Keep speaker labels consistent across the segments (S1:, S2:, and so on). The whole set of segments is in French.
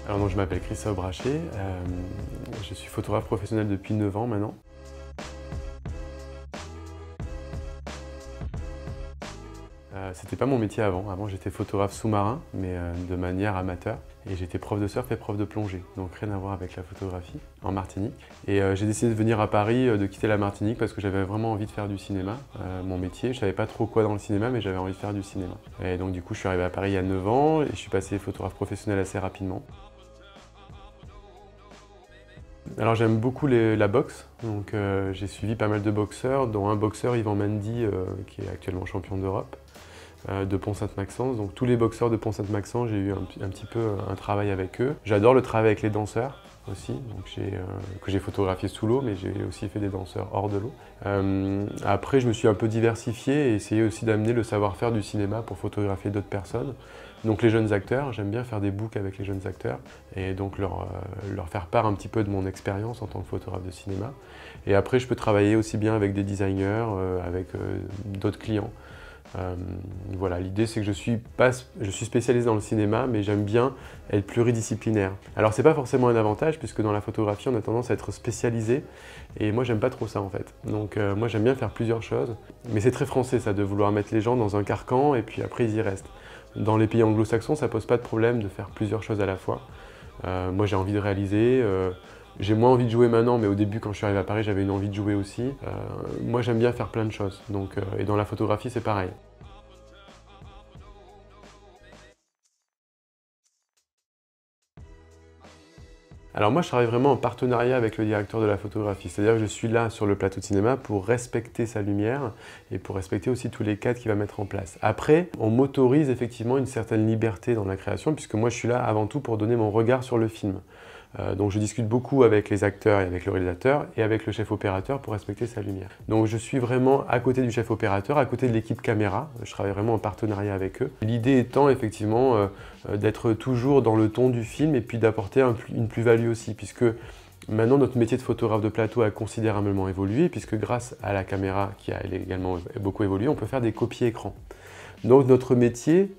S1: Alors donc, je m'appelle Christophe Brachet, je suis photographe professionnel depuis 9 ans maintenant. C'était pas mon métier avant. Avant j'étais photographe sous-marin, mais de manière amateur. Et j'étais prof de surf et prof de plongée, donc rien à voir avec la photographie, en Martinique. Et j'ai décidé de venir à Paris, de quitter la Martinique parce que j'avais vraiment envie de faire du cinéma, mon métier. Je savais pas trop quoi dans le cinéma, mais j'avais envie de faire du cinéma. Et donc du coup je suis arrivé à Paris il y a 9 ans et je suis passé photographe professionnel assez rapidement. Alors j'aime beaucoup la boxe, donc j'ai suivi pas mal de boxeurs, dont un boxeur, Yvan Mendy, qui est actuellement champion d'Europe, de Pont-Sainte-Maxence. Donc tous les boxeurs de Pont-Sainte-Maxence, j'ai eu un petit peu un travail avec eux. J'adore le travail avec les danseurs aussi, donc que j'ai photographié sous l'eau, mais j'ai aussi fait des danseurs hors de l'eau. Après, je me suis un peu diversifié et essayé aussi d'amener le savoir-faire du cinéma pour photographier d'autres personnes. Donc les jeunes acteurs, j'aime bien faire des books avec les jeunes acteurs et donc leur faire part un petit peu de mon expérience en tant que photographe de cinéma. Et après, je peux travailler aussi bien avec des designers, avec d'autres clients. Voilà, l'idée c'est que je suis spécialisé dans le cinéma, mais j'aime bien être pluridisciplinaire. Alors c'est pas forcément un avantage, puisque dans la photographie on a tendance à être spécialisé, et moi j'aime pas trop ça en fait. Donc moi j'aime bien faire plusieurs choses, mais c'est très français ça, de vouloir mettre les gens dans un carcan et puis après ils y restent. Dans les pays anglo-saxons ça pose pas de problème de faire plusieurs choses à la fois. Moi j'ai envie de réaliser, j'ai moins envie de jouer maintenant, mais au début, quand je suis arrivé à Paris, j'avais une envie de jouer aussi. Moi, j'aime bien faire plein de choses, donc, et dans la photographie, c'est pareil. Alors moi, je travaille vraiment en partenariat avec le directeur de la photographie. C'est-à-dire que je suis là sur le plateau de cinéma pour respecter sa lumière et pour respecter aussi tous les cadres qu'il va mettre en place. Après, on m'autorise effectivement une certaine liberté dans la création, puisque moi, je suis là avant tout pour donner mon regard sur le film. Donc je discute beaucoup avec les acteurs et avec le réalisateur et avec le chef opérateur pour respecter sa lumière. Donc je suis vraiment à côté du chef opérateur, à côté de l'équipe caméra, je travaille vraiment en partenariat avec eux. L'idée étant effectivement d'être toujours dans le ton du film et puis d'apporter une plus-value aussi, puisque maintenant notre métier de photographe de plateau a considérablement évolué, puisque grâce à la caméra qui a également beaucoup évolué, on peut faire des copies écran. Donc notre métier,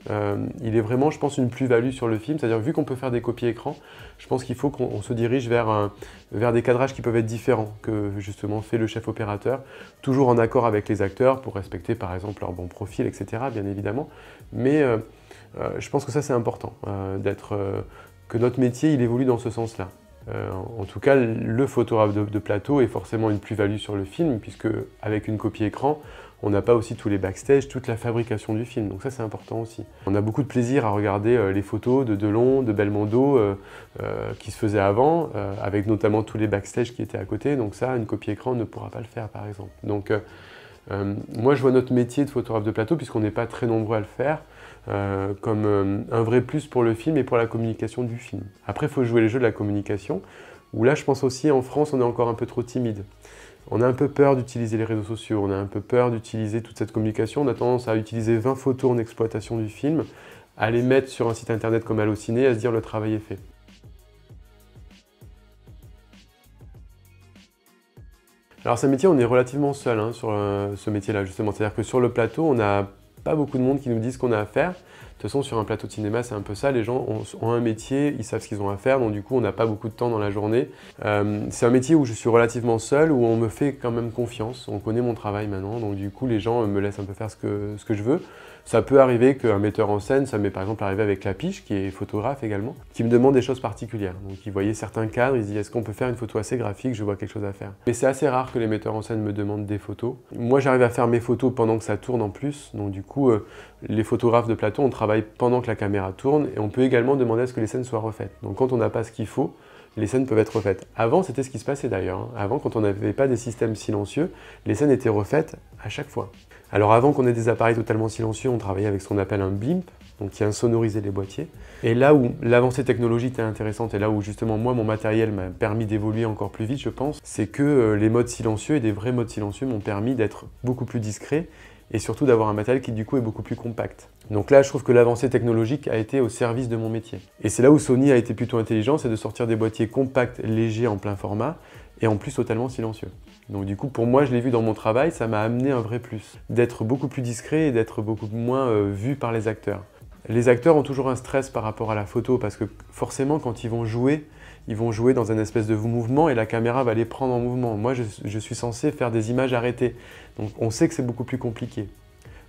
S1: il est vraiment, je pense, une plus-value sur le film. C'est-à-dire, vu qu'on peut faire des copies écran, je pense qu'il faut qu'on se dirige vers des cadrages qui peuvent être différents que justement fait le chef opérateur, toujours en accord avec les acteurs pour respecter par exemple leur bon profil, etc. bien évidemment. Mais je pense que ça c'est important, que notre métier il évolue dans ce sens-là. En tout cas, le photographe de plateau est forcément une plus-value sur le film, puisque avec une copie écran, on n'a pas aussi tous les backstage, toute la fabrication du film, donc ça c'est important aussi. On a beaucoup de plaisir à regarder les photos de Delon, de Belmondo qui se faisaient avant, avec notamment tous les backstage qui étaient à côté, donc ça, une copie écran ne pourra pas le faire par exemple. Donc moi je vois notre métier de photographe de plateau, puisqu'on n'est pas très nombreux à le faire, comme un vrai plus pour le film et pour la communication du film. Après il faut jouer les jeux de la communication, où là je pense aussi en France on est encore un peu trop timide. On a un peu peur d'utiliser les réseaux sociaux, on a un peu peur d'utiliser toute cette communication, on a tendance à utiliser 20 photos en exploitation du film, à les mettre sur un site internet comme Allociné, à se dire le travail est fait. Alors c'est un métier, on est relativement seul sur ce métier-là justement, c'est-à-dire que sur le plateau, on n'a pas beaucoup de monde qui nous dit ce qu'on a à faire. De toute façon, sur un plateau de cinéma, c'est un peu ça, les gens ont un métier, ils savent ce qu'ils ont à faire, donc du coup, on n'a pas beaucoup de temps dans la journée. C'est un métier où je suis relativement seul, où on me fait quand même confiance, on connaît mon travail maintenant, donc du coup, les gens me laissent un peu faire ce que je veux. Ça peut arriver qu'un metteur en scène, ça m'est par exemple arrivé avec Lapiche, qui est photographe également, qui me demande des choses particulières. Donc il voyait certains cadres, il se dit est-ce qu'on peut faire une photo assez graphique, je vois quelque chose à faire. Mais c'est assez rare que les metteurs en scène me demandent des photos. Moi j'arrive à faire mes photos pendant que ça tourne en plus, donc du coup les photographes de plateau, on travaille pendant que la caméra tourne et on peut également demander à ce que les scènes soient refaites. Donc quand on n'a pas ce qu'il faut, les scènes peuvent être refaites. Avant, c'était ce qui se passait d'ailleurs. Avant, quand on n'avait pas des systèmes silencieux, les scènes étaient refaites à chaque fois. Alors avant qu'on ait des appareils totalement silencieux, on travaillait avec ce qu'on appelle un blimp, donc qui insonorisait les boîtiers. Et là où l'avancée technologique est intéressante, et là où justement moi, mon matériel m'a permis d'évoluer encore plus vite, je pense, c'est que les modes silencieux et des vrais modes silencieux m'ont permis d'être beaucoup plus discret et surtout d'avoir un matériel qui du coup est beaucoup plus compact. Donc là, je trouve que l'avancée technologique a été au service de mon métier. Et c'est là où Sony a été plutôt intelligent, c'est de sortir des boîtiers compacts, légers, en plein format, et en plus totalement silencieux. Donc du coup, pour moi, je l'ai vu dans mon travail, ça m'a amené un vrai plus. D'être beaucoup plus discret et d'être beaucoup moins vu par les acteurs. Les acteurs ont toujours un stress par rapport à la photo parce que forcément quand ils vont jouer dans un espèce de mouvement et la caméra va les prendre en mouvement. Moi je suis censé faire des images arrêtées, donc on sait que c'est beaucoup plus compliqué.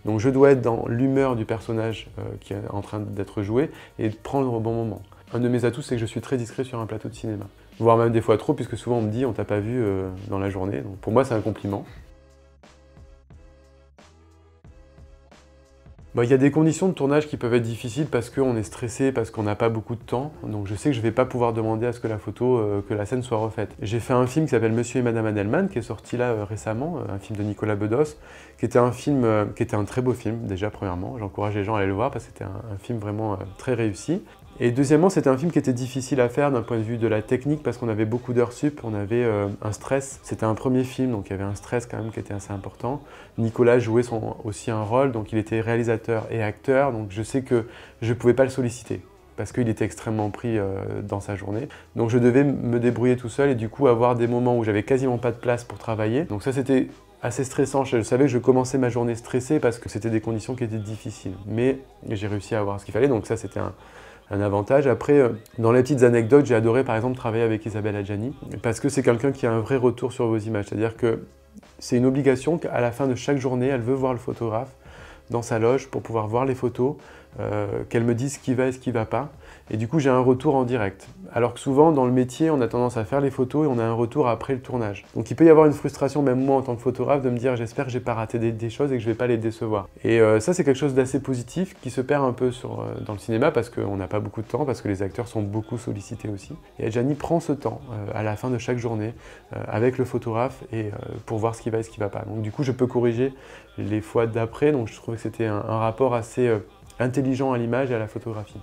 S1: Donc je dois être dans l'humeur du personnage qui est en train d'être joué et de prendre au bon moment. Un de mes atouts, c'est que je suis très discret sur un plateau de cinéma. Voire même des fois trop, puisque souvent on me dit « on t'a pas vu dans la journée ». Donc pour moi, c'est un compliment. Il y a des conditions de tournage qui peuvent être difficiles parce qu'on est stressé, parce qu'on n'a pas beaucoup de temps. Donc je sais que je ne vais pas pouvoir demander à ce que que la scène soit refaite. J'ai fait un film qui s'appelle Monsieur et Madame Adelman, qui est sorti là récemment, un film de Nicolas Bedos, qui était un très beau film, déjà premièrement. J'encourage les gens à aller le voir parce que c'était un film vraiment très réussi. Et deuxièmement, c'était un film qui était difficile à faire d'un point de vue de la technique parce qu'on avait beaucoup d'heures sup, on avait un stress. C'était un premier film, donc il y avait un stress quand même qui était assez important. Nicolas jouait aussi un rôle, donc il était réalisateur et acteur, donc je sais que je ne pouvais pas le solliciter parce qu'il était extrêmement pris dans sa journée. Donc je devais me débrouiller tout seul et du coup avoir des moments où j'avais quasiment pas de place pour travailler. Donc ça c'était assez stressant, je savais que je commençais ma journée stressée parce que c'était des conditions qui étaient difficiles. Mais j'ai réussi à avoir ce qu'il fallait, donc ça c'était un avantage. Après, dans les petites anecdotes, j'ai adoré par exemple travailler avec Isabelle Adjani parce que c'est quelqu'un qui a un vrai retour sur vos images. C'est-à-dire que c'est une obligation qu'à la fin de chaque journée, elle veut voir le photographe dans sa loge pour pouvoir voir les photos, qu'elle me dise ce qui va et ce qui ne va pas. Et du coup, j'ai un retour en direct. Alors que souvent, dans le métier, on a tendance à faire les photos et on a un retour après le tournage. Donc il peut y avoir une frustration, même moi en tant que photographe, de me dire j'espère que j'ai pas raté des choses et que je vais pas les décevoir. Et ça, c'est quelque chose d'assez positif qui se perd un peu dans le cinéma parce qu'on n'a pas beaucoup de temps, parce que les acteurs sont beaucoup sollicités aussi. Et Adjani prend ce temps à la fin de chaque journée avec le photographe et pour voir ce qui va et ce qui va pas. Donc du coup, je peux corriger les fois d'après. Donc je trouvais que c'était un rapport assez intelligent à l'image et à la photographie.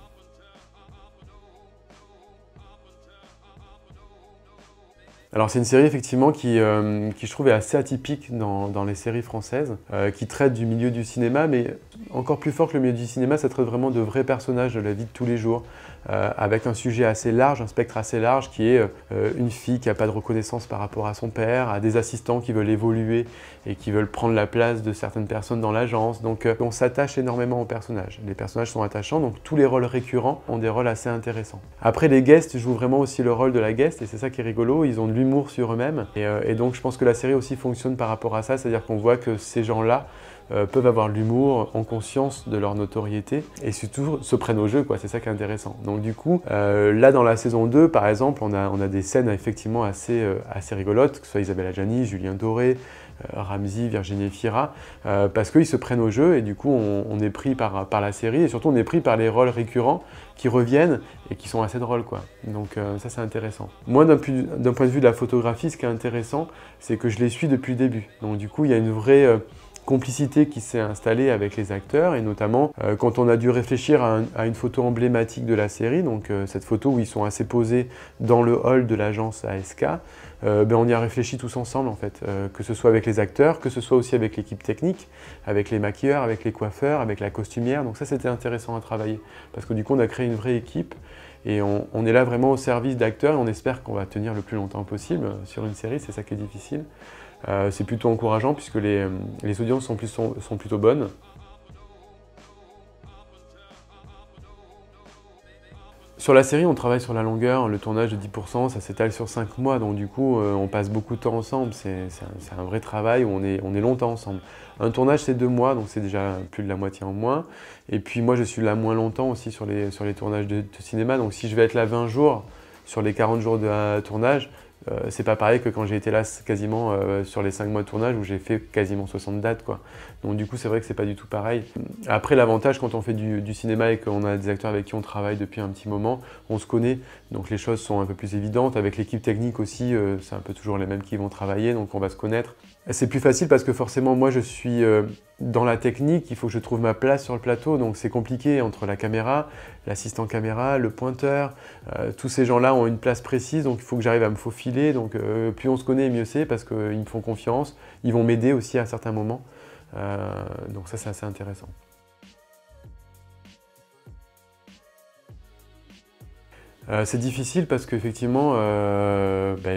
S1: Alors c'est une série effectivement qui je trouve est assez atypique dans les séries françaises, qui traite du milieu du cinéma, mais encore plus fort que le milieu du cinéma, ça traite vraiment de vrais personnages de la vie de tous les jours, avec un sujet assez large, un spectre assez large, qui est une fille qui n'a pas de reconnaissance par rapport à son père, à des assistants qui veulent évoluer et qui veulent prendre la place de certaines personnes dans l'agence. Donc on s'attache énormément aux personnages. Les personnages sont attachants, donc tous les rôles récurrents ont des rôles assez intéressants. Après, les guests jouent vraiment aussi le rôle de la guest, et c'est ça qui est rigolo, ils ont de l'humour sur eux-mêmes, et donc je pense que la série aussi fonctionne par rapport à ça, c'est-à-dire qu'on voit que ces gens-là peuvent avoir l'humour en conscience de leur notoriété et surtout se prennent au jeu, quoi. C'est ça qui est intéressant. Donc du coup, là dans la saison 2 par exemple, on a des scènes effectivement assez rigolotes, que ce soit Isabelle Adjani, Julien Doré, Ramzy, Virginie Fira, parce qu'ils se prennent au jeu et du coup on est pris par la série et surtout on est pris par les rôles récurrents qui reviennent et qui sont assez drôles, quoi. Donc ça c'est intéressant. Moi d'un point de vue de la photographie, ce qui est intéressant, c'est que je les suis depuis le début. Donc du coup il y a une vraie complicité qui s'est installée avec les acteurs et notamment quand on a dû réfléchir à une photo emblématique de la série, donc cette photo où ils sont assez posés dans le hall de l'agence ASK, on y a réfléchi tous ensemble en fait, que ce soit avec les acteurs, que ce soit aussi avec l'équipe technique, avec les maquilleurs, avec les coiffeurs, avec la costumière, donc ça c'était intéressant à travailler parce que du coup on a créé une vraie équipe et on est là vraiment au service d'acteurs et on espère qu'on va tenir le plus longtemps possible sur une série, c'est ça qui est difficile. C'est plutôt encourageant puisque les audiences sont plutôt bonnes. Sur la série, on travaille sur la longueur, le tournage de 10%, ça s'étale sur 5 mois, donc du coup, on passe beaucoup de temps ensemble, c'est un vrai travail où on est longtemps ensemble. Un tournage, c'est 2 mois, donc c'est déjà plus de la moitié en moins. Et puis moi, je suis là moins longtemps aussi sur les tournages de cinéma, donc si je vais être là 20 jours sur les 40 jours de tournage, c'est pas pareil que quand j'ai été là quasiment sur les 5 mois de tournage où j'ai fait quasiment 60 dates, quoi. Donc du coup c'est vrai que c'est pas du tout pareil. Après l'avantage quand on fait du cinéma et qu'on a des acteurs avec qui on travaille depuis un petit moment, on se connaît, donc les choses sont un peu plus évidentes. Avec l'équipe technique aussi, c'est un peu toujours les mêmes qui vont travailler, donc on va se connaître. C'est plus facile parce que forcément moi je suis dans la technique, il faut que je trouve ma place sur le plateau, donc c'est compliqué entre la caméra, l'assistant caméra, le pointeur, tous ces gens-là ont une place précise, donc il faut que j'arrive à me faufiler, donc plus on se connaît, mieux c'est, parce qu'ils me font confiance, ils vont m'aider aussi à certains moments, donc ça c'est assez intéressant. C'est difficile parce qu'effectivement,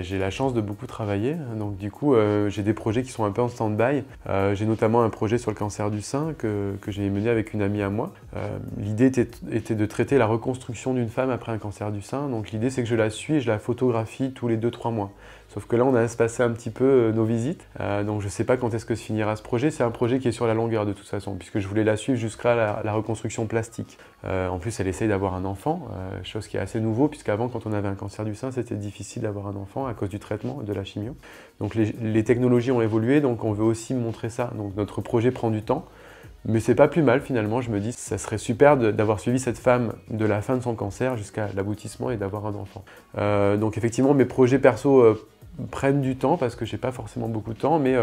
S1: j'ai la chance de beaucoup travailler. Donc du coup, j'ai des projets qui sont un peu en stand-by. J'ai notamment un projet sur le cancer du sein que j'ai mené avec une amie à moi. L'idée était de traiter la reconstruction d'une femme après un cancer du sein. Donc l'idée, c'est que je la suis et je la photographie tous les 2-3 mois. Sauf que là, on a espacé un petit peu nos visites. Donc je ne sais pas quand est-ce que se finira ce projet. C'est un projet qui est sur la longueur de toute façon, puisque je voulais la suivre jusqu'à la reconstruction plastique. En plus, elle essaye d'avoir un enfant, chose qui est assez nouveau, puisqu'avant, quand on avait un cancer du sein, c'était difficile d'avoir un enfant à cause du traitement, de la chimio. Donc les technologies ont évolué, donc on veut aussi montrer ça. Donc notre projet prend du temps, mais c'est pas plus mal finalement. Je me dis, ça serait super d'avoir suivi cette femme de la fin de son cancer jusqu'à l'aboutissement et d'avoir un enfant. Donc effectivement, mes projets perso prennent du temps parce que j'ai pas forcément beaucoup de temps, mais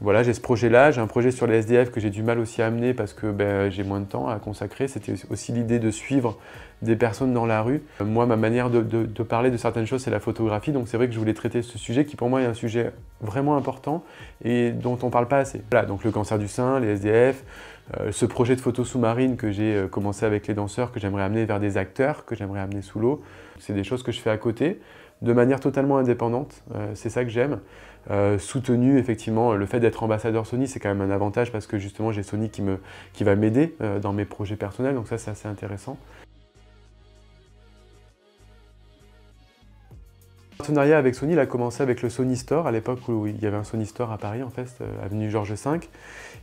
S1: voilà, j'ai ce projet-là, j'ai un projet sur les SDF que j'ai du mal aussi à amener parce que j'ai moins de temps à consacrer. C'était aussi l'idée de suivre des personnes dans la rue. Moi, ma manière de parler de certaines choses, c'est la photographie, donc c'est vrai que je voulais traiter ce sujet qui pour moi est un sujet vraiment important et dont on ne parle pas assez. Voilà, donc le cancer du sein, les SDF, ce projet de photo sous-marine que j'ai commencé avec les danseurs, que j'aimerais amener vers des acteurs, que j'aimerais amener sous l'eau. C'est des choses que je fais à côté, de manière totalement indépendante, c'est ça que j'aime. Soutenu, effectivement, le fait d'être ambassadeur Sony, c'est quand même un avantage parce que justement j'ai Sony qui va m'aider dans mes projets personnels, donc ça c'est assez intéressant. Le partenariat avec Sony, il a commencé avec le Sony Store, à l'époque où il y avait un Sony Store à Paris, en fait, avenue Georges V.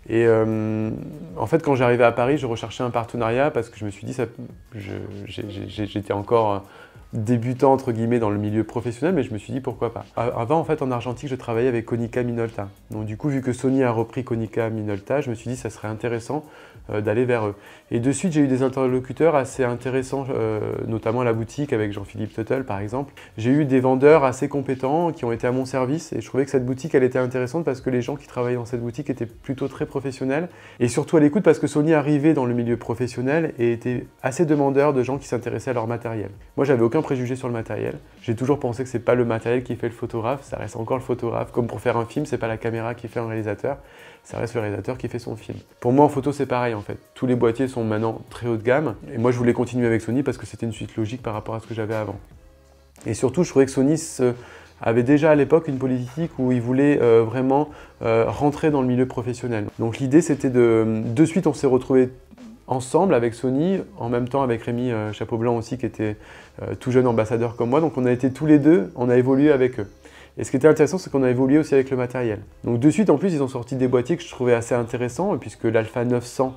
S1: Et en fait, quand j'arrivais à Paris, je recherchais un partenariat parce que je me suis dit, j'étais encore débutant entre guillemets dans le milieu professionnel, mais je me suis dit pourquoi pas. Avant, en fait, en argentique, je travaillais avec Konica Minolta. Donc du coup, vu que Sony a repris Konica Minolta, je me suis dit que ça serait intéressant d'aller vers eux. Et de suite, j'ai eu des interlocuteurs assez intéressants, notamment à la boutique avec Jean-Philippe Tuttle par exemple. J'ai eu des vendeurs assez compétents qui ont été à mon service et je trouvais que cette boutique, elle était intéressante parce que les gens qui travaillaient dans cette boutique étaient plutôt très professionnels et surtout à l'écoute parce que Sony arrivait dans le milieu professionnel et était assez demandeur de gens qui s'intéressaient à leur matériel. Moi, j'avais aucun préjugé sur le matériel. J'ai toujours pensé que c'est pas le matériel qui fait le photographe, ça reste encore le photographe. Comme pour faire un film, c'est pas la caméra qui fait un réalisateur, ça reste le réalisateur qui fait son film. Pour moi, en photo, c'est pareil en fait. Tous les boîtiers sont maintenant très haut de gamme et moi, je voulais continuer avec Sony parce que c'était une suite logique par rapport à ce que j'avais avant. Et surtout, je trouvais que Sony avait déjà à l'époque une politique où ils voulaient vraiment rentrer dans le milieu professionnel. Donc l'idée, c'était de suite, on s'est retrouvés ensemble avec Sony, en même temps avec Rémi Chapeau Blanc aussi, qui était tout jeune ambassadeur comme moi. Donc on a été tous les deux, on a évolué avec eux. Et ce qui était intéressant, c'est qu'on a évolué aussi avec le matériel. Donc de suite, en plus, ils ont sorti des boîtiers que je trouvais assez intéressants, puisque l'Alpha 900,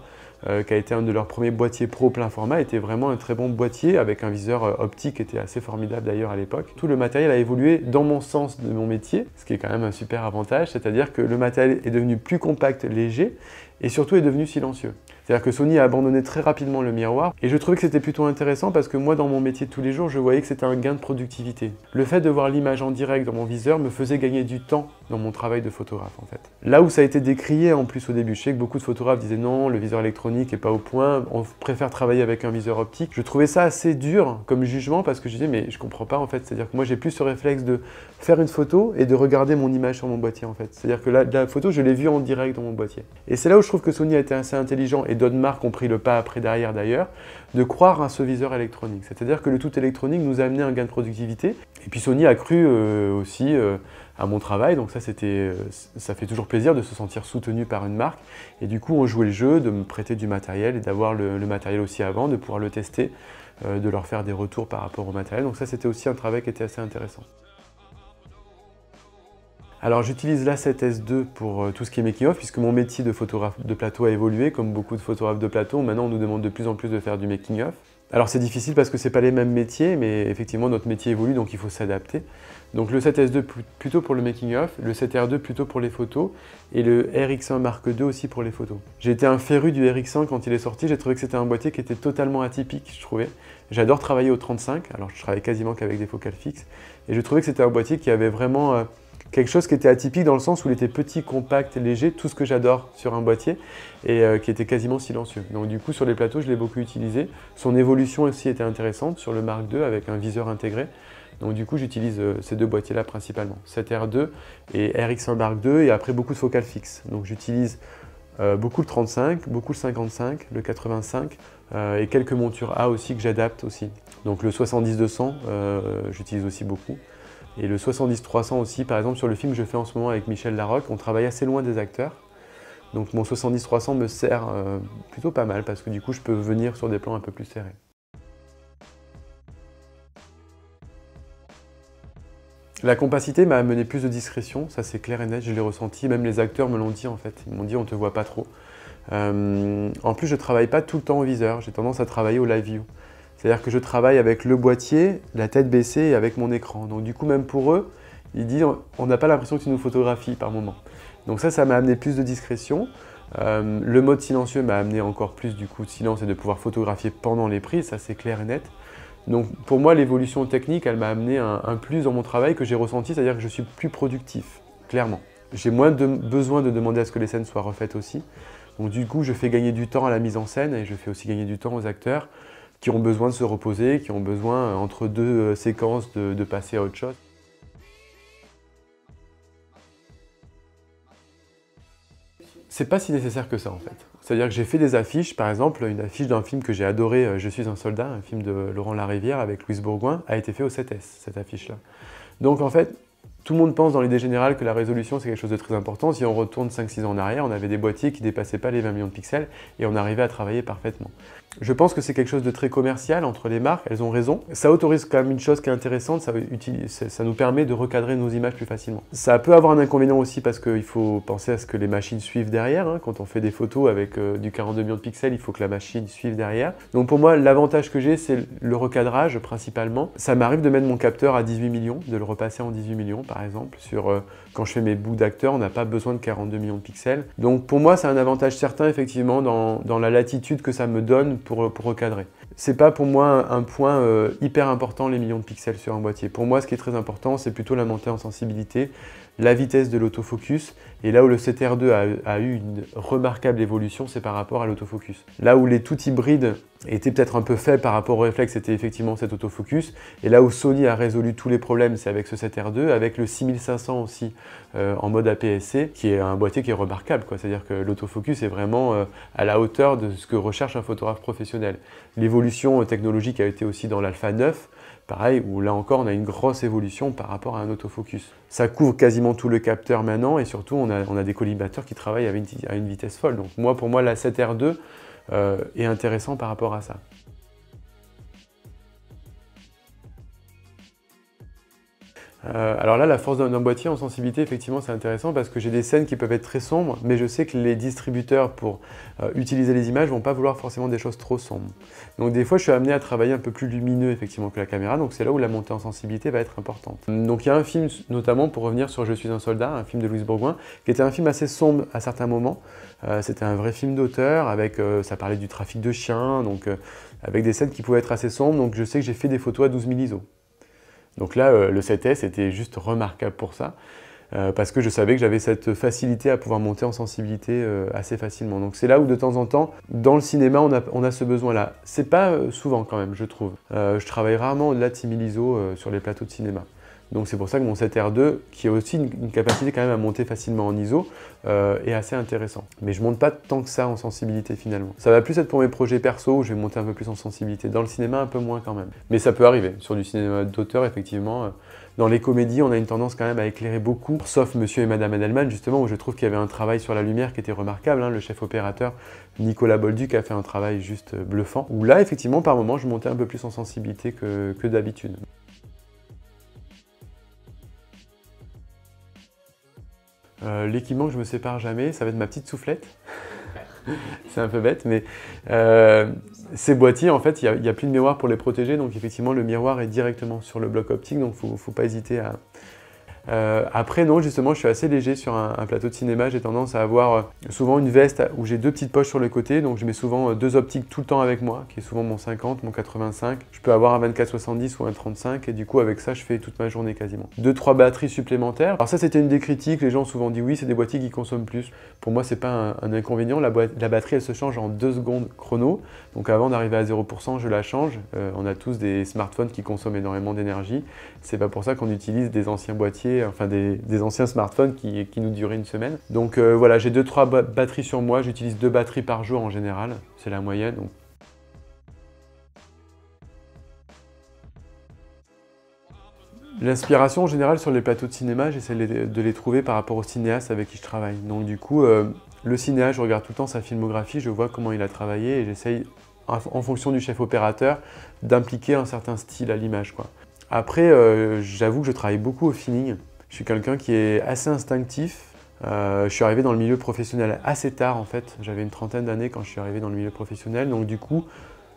S1: qui a été un de leurs premiers boîtiers pro plein format, était vraiment un très bon boîtier, avec un viseur optique qui était assez formidable d'ailleurs à l'époque. Tout le matériel a évolué dans mon sens de mon métier, ce qui est quand même un super avantage, c'est-à-dire que le matériel est devenu plus compact, léger, et surtout est devenu silencieux. C'est-à-dire que Sony a abandonné très rapidement le miroir et je trouvais que c'était plutôt intéressant parce que moi, dans mon métier de tous les jours, je voyais que c'était un gain de productivité. Le fait de voir l'image en direct dans mon viseur me faisait gagner du temps dans mon travail de photographe en fait. Là où ça a été décrié en plus au début, je sais que beaucoup de photographes disaient non, le viseur électronique n'est pas au point, on préfère travailler avec un viseur optique. Je trouvais ça assez dur comme jugement parce que je disais mais je comprends pas en fait, c'est-à-dire que moi j'ai plus ce réflexe de faire une photo et de regarder mon image sur mon boîtier en fait. C'est-à-dire que la photo, je l'ai vue en direct dans mon boîtier. Et c'est là où je trouve que Sony a été assez intelligent et d'autres marques ont pris le pas après derrière d'ailleurs, de croire à ce viseur électronique. C'est-à-dire que le tout électronique nous a amené un gain de productivité. Et puis Sony a cru aussi à mon travail, donc ça fait toujours plaisir de se sentir soutenu par une marque. Et du coup, on jouait le jeu de me prêter du matériel et d'avoir le matériel aussi avant, de pouvoir le tester, de leur faire des retours par rapport au matériel. Donc ça, c'était aussi un travail qui était assez intéressant. Alors j'utilise l'A7S II pour tout ce qui est making-of, puisque mon métier de photographe de plateau a évolué, comme beaucoup de photographes de plateau. Maintenant, on nous demande de plus en plus de faire du making-of. Alors c'est difficile parce que ce n'est pas les mêmes métiers, mais effectivement notre métier évolue, donc il faut s'adapter. Donc le 7S II plutôt pour le making-of, le 7R2 plutôt pour les photos, et le RX1 Mark II aussi pour les photos. J'ai été un féru du RX1 quand il est sorti, j'ai trouvé que c'était un boîtier qui était totalement atypique, je trouvais. J'adore travailler au 35, alors je travaille quasiment qu'avec des focales fixes, et je trouvais que c'était un boîtier qui avait vraiment quelque chose qui était atypique dans le sens où il était petit, compact, léger, tout ce que j'adore sur un boîtier, et qui était quasiment silencieux. Donc du coup sur les plateaux je l'ai beaucoup utilisé. Son évolution aussi était intéressante sur le Mark II avec un viseur intégré. Donc du coup j'utilise ces deux boîtiers là principalement, 7R2 et RX1 Mark II, et après beaucoup de focales fixes. Donc j'utilise beaucoup le 35, beaucoup le 55, le 85 et quelques montures A aussi que j'adapte aussi Donc le 70-200, j'utilise aussi beaucoup. Et le 70-300 aussi, par exemple, sur le film que je fais en ce moment avec Michel Larocque, on travaille assez loin des acteurs. Donc mon 70-300 me sert plutôt pas mal parce que du coup, je peux venir sur des plans un peu plus serrés. La compacité m'a amené plus de discrétion, ça c'est clair et net, je l'ai ressenti, même les acteurs me l'ont dit en fait, ils m'ont dit on te voit pas trop. En plus je travaille pas tout le temps au viseur, j'ai tendance à travailler au live view. C'est-à-dire que je travaille avec le boîtier, la tête baissée et avec mon écran. Donc du coup même pour eux, ils disent on n'a pas l'impression que tu nous photographies par moment. Donc ça m'a amené plus de discrétion. Le mode silencieux m'a amené encore plus du coup de silence et de pouvoir photographier pendant les prises, ça c'est clair et net. Donc pour moi, l'évolution technique, elle m'a amené un plus dans mon travail que j'ai ressenti, c'est-à-dire que je suis plus productif, clairement. J'ai moins besoin de demander à ce que les scènes soient refaites aussi. Donc du coup, je fais gagner du temps à la mise en scène et je fais aussi gagner du temps aux acteurs qui ont besoin de se reposer, qui ont besoin, entre deux séquences, de passer à autre chose. C'est pas si nécessaire que ça en fait. C'est-à-dire que j'ai fait des affiches, par exemple, une affiche d'un film que j'ai adoré, Je suis un soldat, un film de Laurent Larivière avec Louise Bourgoin, a été fait au 7S, cette affiche-là. Donc en fait, tout le monde pense dans l'idée générale que la résolution c'est quelque chose de très important. Si on retourne 5-6 ans en arrière, on avait des boîtiers qui ne dépassaient pas les 20 millions de pixels et on arrivait à travailler parfaitement. Je pense que c'est quelque chose de très commercial entre les marques, elles ont raison. Ça autorise quand même une chose qui est intéressante, ça nous permet de recadrer nos images plus facilement. Ça peut avoir un inconvénient aussi parce qu'il faut penser à ce que les machines suivent derrière. Hein. Quand on fait des photos avec du 42 millions de pixels, il faut que la machine suive derrière. Donc pour moi, l'avantage que j'ai, c'est le recadrage principalement. Ça m'arrive de mettre mon capteur à 18 millions, de le repasser en 18 millions par exemple. Quand je fais mes bouts d'acteurs, on n'a pas besoin de 42 millions de pixels. Donc pour moi, c'est un avantage certain effectivement dans la latitude que ça me donne pour recadrer. C'est pas pour moi un point hyper important les millions de pixels sur un boîtier. Pour moi, ce qui est très important, c'est plutôt la montée en sensibilité, la vitesse de l'autofocus, et là où le CTR2 a eu une remarquable évolution, c'est par rapport à l'autofocus. Là où les tout hybrides étaient peut-être un peu faibles par rapport au réflexe, c'était effectivement cet autofocus, et là où Sony a résolu tous les problèmes, c'est avec ce CTR2, avec le 6500 aussi en mode APS-C, qui est un boîtier qui est remarquable, c'est-à-dire que l'autofocus est vraiment à la hauteur de ce que recherche un photographe professionnel. L'évolution technologique a été aussi dans l'Alpha 9, pareil, où là encore on a une grosse évolution par rapport à un autofocus. Ça couvre quasiment tout le capteur maintenant et surtout on a des collimateurs qui travaillent à une vitesse folle. Donc pour moi la 7R2 est intéressant par rapport à ça. Alors là, la force d'un boîtier en sensibilité, effectivement, c'est intéressant parce que j'ai des scènes qui peuvent être très sombres, mais je sais que les distributeurs, pour utiliser les images, vont pas vouloir forcément des choses trop sombres. Donc des fois, je suis amené à travailler un peu plus lumineux, effectivement, que la caméra, donc c'est là où la montée en sensibilité va être importante. Donc il y a un film, notamment pour revenir sur Je suis un soldat, un film de Louise Bourgoin, qui était un film assez sombre à certains moments. C'était un vrai film d'auteur, avec ça parlait du trafic de chiens, donc avec des scènes qui pouvaient être assez sombres, donc je sais que j'ai fait des photos à 12 000 ISO. Donc là, le 7S était juste remarquable pour ça, parce que je savais que j'avais cette facilité à pouvoir monter en sensibilité assez facilement. Donc c'est là où de temps en temps, dans le cinéma, on a ce besoin-là. C'est pas souvent quand même, je trouve. Je travaille rarement au-delà de 6000 ISO sur les plateaux de cinéma. Donc c'est pour ça que mon 7R2, qui a aussi une capacité quand même à monter facilement en ISO, est assez intéressant. Mais je ne monte pas tant que ça en sensibilité finalement. Ça va plus être pour mes projets perso où je vais monter un peu plus en sensibilité. Dans le cinéma, un peu moins quand même. Mais ça peut arriver. Sur du cinéma d'auteur, effectivement. Dans les comédies, on a une tendance quand même à éclairer beaucoup, sauf Monsieur et Madame Edelman, justement, où je trouve qu'il y avait un travail sur la lumière qui était remarquable. Hein. Le chef opérateur Nicolas Bolduc a fait un travail juste bluffant. Où là, effectivement, par moment, je montais un peu plus en sensibilité que d'habitude. L'équipement que je me sépare jamais, ça va être ma petite soufflette. C'est un peu bête, mais ces boîtiers, en fait, il n'y a plus de miroir pour les protéger, donc effectivement, le miroir est directement sur le bloc optique, donc il ne faut pas hésiter à... Après, non, justement, je suis assez léger sur un plateau de cinéma. J'ai tendance à avoir souvent une veste où j'ai deux petites poches sur le côté, donc je mets souvent deux optiques tout le temps avec moi, qui est souvent mon 50, mon 85. Je peux avoir un 24-70 ou un 35, et du coup, avec ça, je fais toute ma journée quasiment. 2-3 batteries supplémentaires. Alors ça, c'était une des critiques. Les gens ont souvent dit oui, c'est des boîtiers qui consomment plus. Pour moi, c'est pas un inconvénient. La batterie, elle se change en 2 secondes chrono. Donc avant d'arriver à 0%, je la change. On a tous des smartphones qui consomment énormément d'énergie. C'est pas pour ça qu'on utilise des anciens boîtiers, enfin des anciens smartphones qui nous duraient une semaine. Donc voilà, j'ai 2-3 batteries sur moi, j'utilise 2 batteries par jour en général, c'est la moyenne. Donc L'inspiration en général sur les plateaux de cinéma, j'essaie de les trouver par rapport aux cinéastes avec qui je travaille. Donc du coup, le cinéaste, je regarde tout le temps sa filmographie, je vois comment il a travaillé et j'essaye, en fonction du chef opérateur, d'impliquer un certain style à l'image, quoi. Après, j'avoue que je travaille beaucoup au feeling. Je suis quelqu'un qui est assez instinctif. Je suis arrivé dans le milieu professionnel assez tard en fait. J'avais une trentaine d'années quand je suis arrivé dans le milieu professionnel. Donc du coup,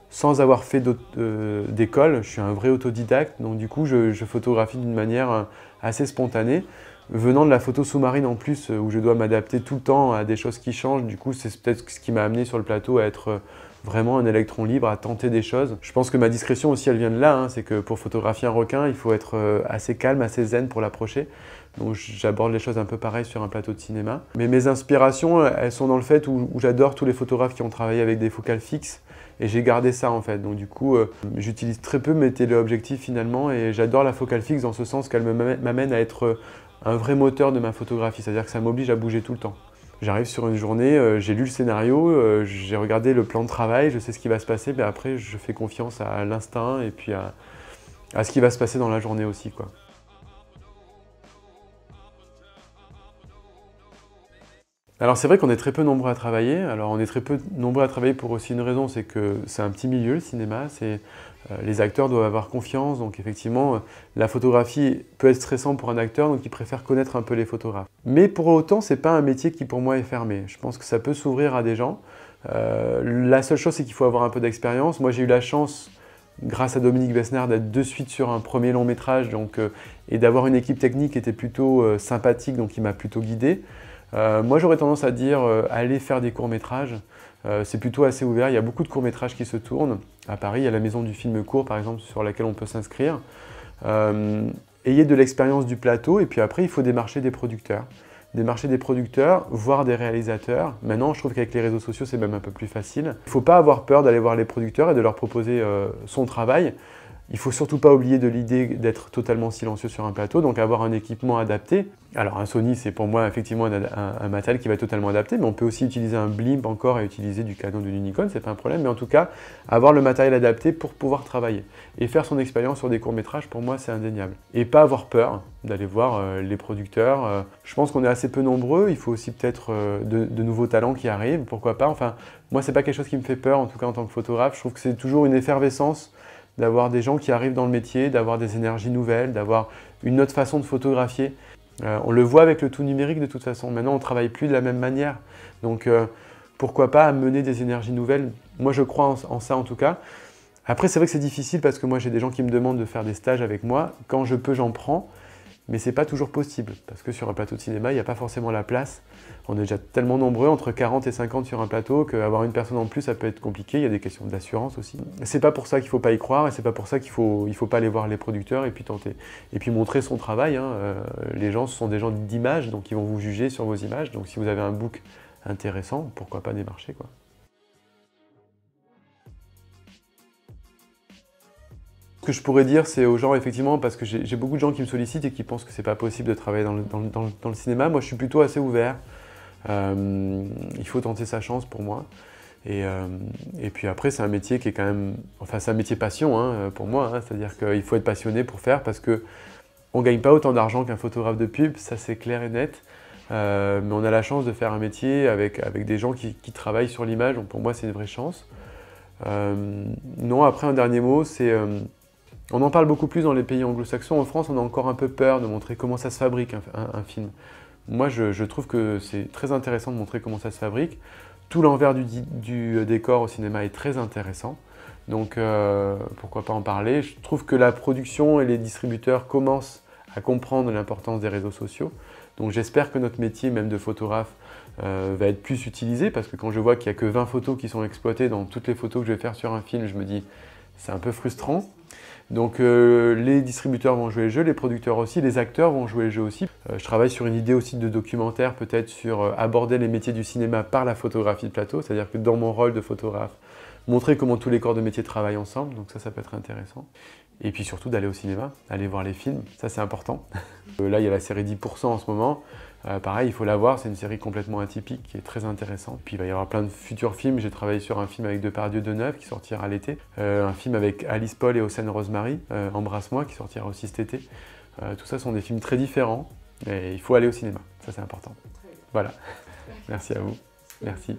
S1: sans avoir fait d'école, je suis un vrai autodidacte. Donc du coup, je photographie d'une manière assez spontanée. Venant de la photo sous-marine en plus, où je dois m'adapter tout le temps à des choses qui changent, du coup, c'est peut-être ce qui m'a amené sur le plateau à être vraiment un électron libre, à tenter des choses. Je pense que ma discrétion aussi, elle vient de là, hein. C'est que pour photographier un requin, il faut être assez calme, assez zen pour l'approcher. Donc j'aborde les choses un peu pareil sur un plateau de cinéma. Mais mes inspirations, elles sont dans le fait où j'adore tous les photographes qui ont travaillé avec des focales fixes. Et j'ai gardé ça en fait. Donc du coup, j'utilise très peu mes téléobjectifs finalement. Et j'adore la focale fixe dans ce sens qu'elle m'amène à être un vrai moteur de ma photographie. C'est-à-dire que ça m'oblige à bouger tout le temps. J'arrive sur une journée, j'ai lu le scénario, j'ai regardé le plan de travail, je sais ce qui va se passer. Mais après, je fais confiance à l'instinct et puis à ce qui va se passer dans la journée aussi, quoi. Alors c'est vrai qu'on est très peu nombreux à travailler. Alors on est très peu nombreux à travailler pour aussi une raison, c'est que c'est un petit milieu le cinéma. Les acteurs doivent avoir confiance, donc effectivement la photographie peut être stressant pour un acteur, donc il préfère connaître un peu les photographes. Mais pour autant, c'est pas un métier qui pour moi est fermé. Je pense que ça peut s'ouvrir à des gens. La seule chose, c'est qu'il faut avoir un peu d'expérience. Moi j'ai eu la chance, grâce à Dominique Besnard, d'être de suite sur un premier long métrage et d'avoir une équipe technique qui était plutôt sympathique, donc il m'a plutôt guidé. Moi j'aurais tendance à dire aller faire des courts-métrages, c'est plutôt assez ouvert, il y a beaucoup de courts-métrages qui se tournent. À Paris, il y a la maison du film court par exemple sur laquelle on peut s'inscrire. Ayez de l'expérience du plateau et puis après il faut démarcher des producteurs. Démarcher des producteurs, voir des réalisateurs. Maintenant je trouve qu'avec les réseaux sociaux c'est même un peu plus facile. Il ne faut pas avoir peur d'aller voir les producteurs et de leur proposer son travail. Il ne faut surtout pas oublier de l'idée d'être totalement silencieux sur un plateau, donc avoir un équipement adapté. Alors un Sony, c'est pour moi effectivement un matériel qui va être totalement adapté, mais on peut aussi utiliser un blimp encore et utiliser du Canon, de l'Nikon, c'est pas un problème, mais en tout cas, avoir le matériel adapté pour pouvoir travailler. Et faire son expérience sur des courts-métrages, pour moi, c'est indéniable. Et pas avoir peur d'aller voir les producteurs. Je pense qu'on est assez peu nombreux, il faut aussi peut-être de nouveaux talents qui arrivent, pourquoi pas. Enfin, moi, c'est pas quelque chose qui me fait peur, en tout cas en tant que photographe. Je trouve que c'est toujours une effervescence d'avoir des gens qui arrivent dans le métier, d'avoir des énergies nouvelles, d'avoir une autre façon de photographier. On le voit avec le tout numérique de toute façon. Maintenant, on ne travaille plus de la même manière. Donc, pourquoi pas amener des énergies nouvelles? Moi, je crois en ça en tout cas. Après, c'est vrai que c'est difficile parce que moi, j'ai des gens qui me demandent de faire des stages avec moi. Quand je peux, j'en prends. Mais c'est pas toujours possible parce que sur un plateau de cinéma, il n'y a pas forcément la place. On est déjà tellement nombreux, entre 40 et 50 sur un plateau, qu'avoir une personne en plus, ça peut être compliqué. Il y a des questions d'assurance aussi. C'est pas pour ça qu'il faut pas y croire et c'est pas pour ça qu'il faut pas aller voir les producteurs et puis tenter. Et puis montrer son travail, hein. Les gens, ce sont des gens d'image, donc ils vont vous juger sur vos images. Donc si vous avez un book intéressant, pourquoi pas démarcher, quoi. Ce que je pourrais dire, c'est aux gens, effectivement, parce que j'ai beaucoup de gens qui me sollicitent et qui pensent que c'est pas possible de travailler dans le cinéma. Moi, je suis plutôt assez ouvert. Il faut tenter sa chance pour moi. Et puis après, c'est un métier qui est quand même... Enfin, c'est un métier passion hein, pour moi. Hein, c'est-à-dire qu'il faut être passionné pour faire parce qu'on ne gagne pas autant d'argent qu'un photographe de pub, ça c'est clair et net. Mais on a la chance de faire un métier avec des gens qui travaillent sur l'image. Donc pour moi, c'est une vraie chance. Non, après, un dernier mot, c'est... on en parle beaucoup plus dans les pays anglo-saxons. En France, on a encore un peu peur de montrer comment ça se fabrique un film. Moi, je trouve que c'est très intéressant de montrer comment ça se fabrique. Tout l'envers du décor au cinéma est très intéressant. Donc, pourquoi pas en parler. Je trouve que la production et les distributeurs commencent à comprendre l'importance des réseaux sociaux. Donc, j'espère que notre métier, même de photographe, va être plus utilisé. Parce que quand je vois qu'il n'y a que 20 photos qui sont exploitées dans toutes les photos que je vais faire sur un film, je me dis, c'est un peu frustrant. Donc les distributeurs vont jouer le jeu, les producteurs aussi, les acteurs vont jouer le jeu aussi. Je travaille sur une idée aussi de documentaire peut-être sur aborder les métiers du cinéma par la photographie de plateau, c'est-à-dire que dans mon rôle de photographe, montrer comment tous les corps de métier travaillent ensemble, donc ça peut être intéressant. Et puis surtout d'aller au cinéma, aller voir les films, ça c'est important. Là il y a la série 10% en ce moment. Pareil, il faut la voir, c'est une série complètement atypique qui est très intéressante. Puis il va y avoir plein de futurs films. J'ai travaillé sur un film avec Depardieu Deneuve qui sortira l'été. Un film avec Alice Paul et Océane Rosemary, Embrasse-moi, qui sortira aussi cet été. Tout ça sont des films très différents, mais il faut aller au cinéma, ça c'est important. Voilà, merci à vous, merci.